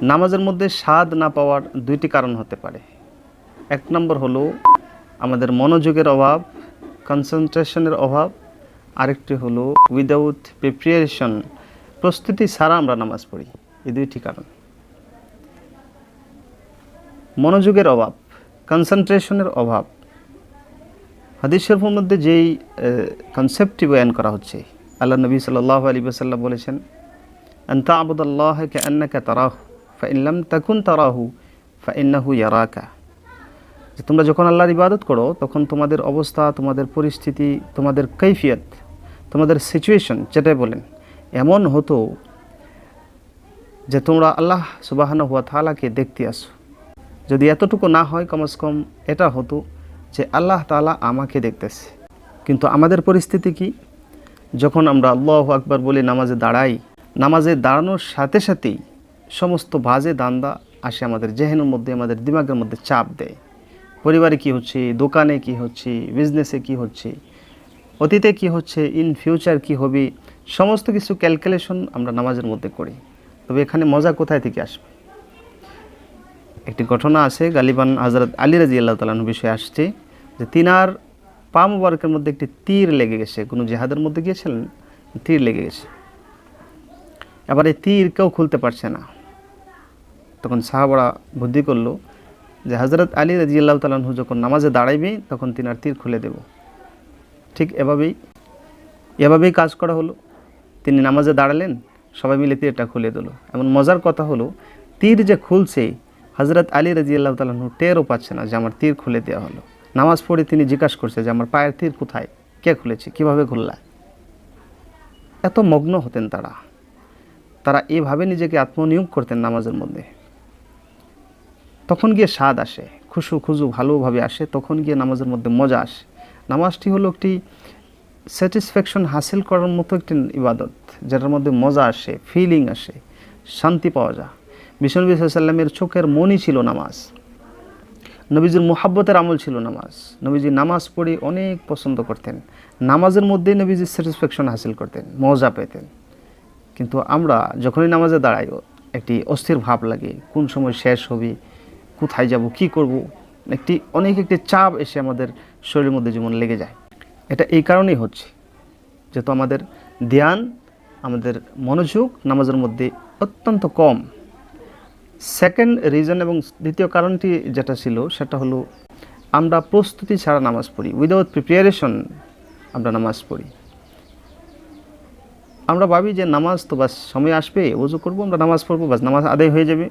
নামাজের মধ্যে স্বাদ না পাওয়ার দুইটি কারণ হতে পারে। এক নম্বর হলো আমাদের মনোযোগের অভাব, কনসেন্ট্রেশনের অভাব। আরেকটি হলো উইদাউট প্রিপারেশন, প্রস্তুতি ছাড়া আমরা নামাজ পড়ি। এই দুইটি কারণ। মনোযোগের অভাব, কনসেন্ট্রেশনের অভাব। হাদিস শরীফের মধ্যে যেই কনসেপ্টটি বয়ান করা হচ্ছে, আল্লাহ নবী সাল্লাল্লাহু আলাইহি ওয়াসাল্লাম বলেছেন, আনতা আবুদাল্লাহ কাআন্নাকা তারাহু ফাইন লাম তাকুন তারাহু ফাইন্নাহু ইয়ারাকা। যে তোমরা যখন আল্লাহর ইবাদত করো তখন তোমাদের অবস্থা, তোমাদের পরিস্থিতি, তোমাদের কৈফিয়ত, তোমাদের সিচুয়েশন যেটাই বলেন, এমন হতো যে তোমরা আল্লাহ সুবহানাহু ওয়া তাআলাকে দেখতে আসো। যদি এতটুকু না হয়, কমস কম এটা হতো যে আল্লাহ তাআলা আমাকে দেখতেছে। কিন্তু আমাদের পরিস্থিতি কি? যখন আমরা আল্লাহু আকবার বলে নামাজে দাঁড়াই, নামাজে দাঁড়ানোর সাথে সাথেই সমস্ত বাজে দান্দা আসে আমাদের জেহেনের মধ্যে, আমাদের দিমাগের মধ্যে চাপ দেয়। পরিবারে কি হচ্ছে, দোকানে কি হচ্ছে, বিজনেসে কি হচ্ছে, অতীতে কি হচ্ছে, ইন ফিউচার কি হবে, সমস্ত কিছু ক্যালকুলেশন আমরা নামাজের মধ্যে করি। তবে এখানে মজা কোথায় থেকে আসবে? একটি ঘটনা আছে, গালিবান হযরত আলী রাদিয়াল্লাহু তাআলা আনহু বিষয়ে আসছে যে তিনার পা মুবারকের মধ্যে একটি তীর লেগে গেছে। কোনো জিহাদের মধ্যে গিয়েছিলেন, তীর লেগে গেছে। এবার এই তীর কেউ খুলতে পারছে না। তখন সাহাবারা বুদ্ধি করলো যে হযরত আলী রাদিয়াল্লাহু তাআলা আনহু যখন নামাজে দাঁড়াইবে তখন তিনার তীর খুলে দেব। ঠিক এভাবেই কাজ করা হলো। তিনি নামাজে দাঁড়ালেন, সবাই মিলে তীরটা খুলে দিল। এমন মজার কথা হলো, তীর যে খুলছে হযরত আলী রাদিয়াল্লাহু তাআলা আনহু টেরও পাচ্ছে না যে আমার তীর খুলে দেওয়া হলো। নামাজ পড়ে তিনি জিজ্ঞাসা করছে যে আমার পায়ের তীর কোথায়, কে খুলেছে, কিভাবে খুললা? এত মগ্ন হতেন তারা এভাবে নিজেকে আত্মনিয়োগ করতেন নামাজের মধ্যে। তখন গিয়ে স্বাদ আসে, খুজু ভালোভাবে আসে, তখন গিয়ে নামাজের মধ্যে মজা আসে। নামাজটি হলো একটি স্যাটিসফ্যাকশন হাসিল করার মতো একটি ইবাদত, যেটার মধ্যে মজা আসে, ফিলিং আসে, শান্তি পাওয়া যায়। বিশ্বনবী সাল্লাল্লাহু আলাইহি ওয়াসাল্লামের চোখের মনি ছিল নামাজ, নবীজির মুহাব্বতের আমল ছিল নামাজ। নবীজি নামাজ পড়ে অনেক পছন্দ করতেন। নামাজের মধ্যেই নবীজি স্যাটিসফ্যাকশন হাসিল করতেন, মজা পেতেন। কিন্তু আমরা যখনই নামাজে দাঁড়াই একটি অস্থির ভাব লাগে, কোন সময় শেষ হবে, কোথায় যাব, কি করব, একটি চাপ এসে আমাদের শরীরের মধ্যে যেমন লেগে যায়। এটা এই কারণেই হচ্ছে, যেহেতু আমাদের ধ্যান, আমাদের মনোযোগ নামাজের মধ্যে অত্যন্ত কম। সেকেন্ড রিজন এবং দ্বিতীয় কারণটি যেটা ছিল সেটা হলো আমরা প্রস্তুতি ছাড়া নামাজ পড়ি, উইদাউট প্রিপারেশন আমরা নামাজ পড়ি। আমরা ভাবি যে নামাজ তো বাস সময় আসবে, ওযু করব, আমরা নামাজ পড়বো, বাস নামাজ আদায় হয়ে যাবে।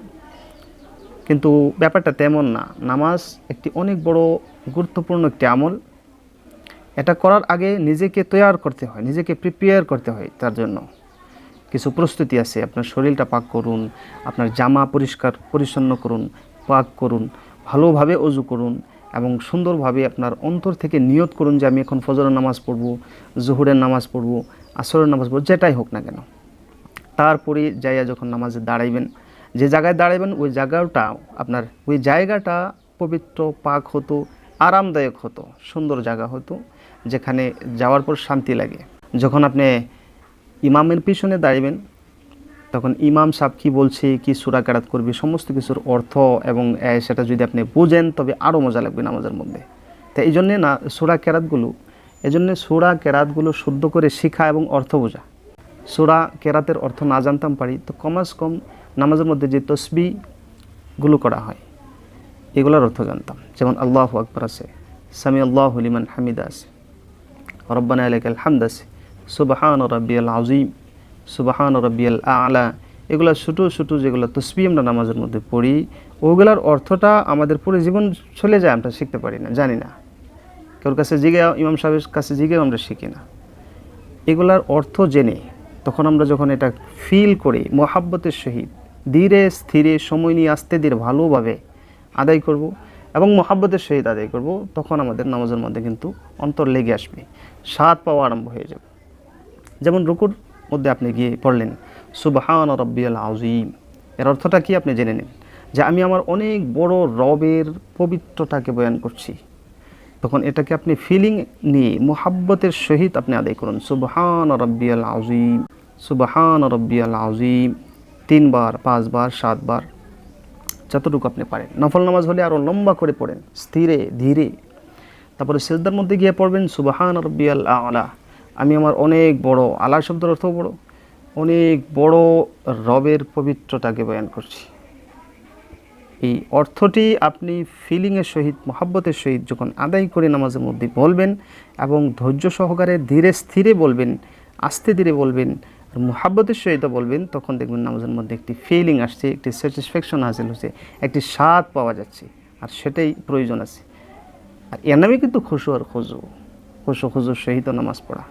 কিন্তু ব্যাপারটা তেমন না। নামাজ একটি অনেক বড় গুরুত্বপূর্ণ একটি আমল। এটা করার আগে নিজেকে তৈয়ার করতে হয়, নিজেকে প্রিপেয়ার করতে হয়। তার জন্য কিছু প্রস্তুতি আছে। আপনার শরীরটা পাক করুন, আপনার জামা পরিষ্কার পরিচ্ছন্ন করুন, পাক করুন, ভালোভাবে ওযু করুন এবং সুন্দরভাবে আপনার অন্তর থেকে নিয়ত করুন যে আমি এখন ফজরের নামাজ পড়ব, জোহরের নামাজ পড়ব, আসরের নামাজ পড়ব, যেটাই হোক না কেন। তারপরে যাইয়া যখন নামাজে দাঁড়াইবেন, যে জায়গায় দাঁড়াইবেন ওই জায়গাটা পবিত্র, পাক হতো, আরামদায়ক হতো, সুন্দর জায়গা হতো, যেখানে যাওয়ার পর শান্তি লাগে। যখন আপনি ইমামের পিছনে দাঁড়াবেন তখন ইমাম সাহেব কী বলছে, কি সূরা কেরাত করবে, সমস্ত কিছুর অর্থ এবং সেটা যদি আপনি বুঝেন তবে আরও মজা লাগবে নামাজের মধ্যে। তাই এই জন্যে সূরা কেরাতগুলো শুদ্ধ করে শেখা এবং অর্থ বোঝা। সূরা কেরাতের অর্থ না জানতাম পারি তো কমাস কম নামাজের মধ্যে যে তসবিহগুলো করা হয় এগুলোর অর্থ জানতাম। যেমন আল্লাহু আকবার আছে, সামি আল্লাহু লিমান হামিদা আছে, রব্বানা লাকাল হামদ আছে, সুবহান রাব্বিয়াল আযীম, সুবহান রাব্বিয়াল আ'লা। এগুলো ছোটো যেগুলো তসবিহ আমরা নামাজের মধ্যে পড়ি, ওগুলোর অর্থটা আমাদের পুরো জীবন চলে যায়, আমরা শিখতে পারি না, জানি না। কারোর কাছে ইমাম সাহেবের কাছে জিগেও আমরা শিখি না। এগুলার অর্থ জেনে তখন আমরা যখন এটা ফিল করি, মহাব্বতের সহিত ধীরে স্থিরে সময় নিয়ে আস্তে ধীরে ভালোভাবে আদায় করব এবং মহাব্বতের সহিত আদায় করব, তখন আমাদের নামাজের মধ্যে কিন্তু অন্তর লেগে আসবে, স্বাদ পাওয়া আরম্ভ হয়ে যাবে। যেমন রুকুর মধ্যে আপনি গিয়ে পড়লেন সুবহান রাব্বিয়াল আযীম, এর অর্থটা কি আপনি জেনে নিন যে আমি আমার অনেক বড় রবের পবিত্রতাকে বয়ান করছি। তখন এটাকে আপনি ফিলিং নিয়ে মুহাব্বতের সহিত আপনি আদায় করুন, সুবহান রাব্বিয়াল আযীম, সুবহান রাব্বিয়াল আযীম, 3 বার, 5 বার, 7 বার। যতটুকু আপনি পারেন। নফল নামাজ হলে আরও লম্বা করে পড়েন, স্থিরে ধীরে। তারপরে সিজদার মধ্যে গিয়ে পড়বেন সুবহান রাব্বিয়াল আ'লা, আমি আমার অনেক বড়, আলা শব্দের অর্থ বড়, অনেক বড় রবের পবিত্রতাকে বয়ান করছি। এই অর্থটি আপনি ফিলিংয়ের সহিত, মহাব্বতের সহিত যখন আদায় করে নামাজের মধ্যে বলবেন এবং ধৈর্য সহকারে ধীরে স্থিরে বলবেন, আস্তে ধীরে বলবেন, আর মহাব্বতের সহিত বলবেন, তখন দেখবেন নামাজের মধ্যে একটি ফিলিং আসছে, একটি স্যাটিসফ্যাকশন হাসিল হচ্ছে, একটি স্বাদ পাওয়া যাচ্ছে। আর সেটাই প্রয়োজন আছে। আর এর নামে কিন্তু খুশু আর খুজুর সহিত নামাজ পড়া।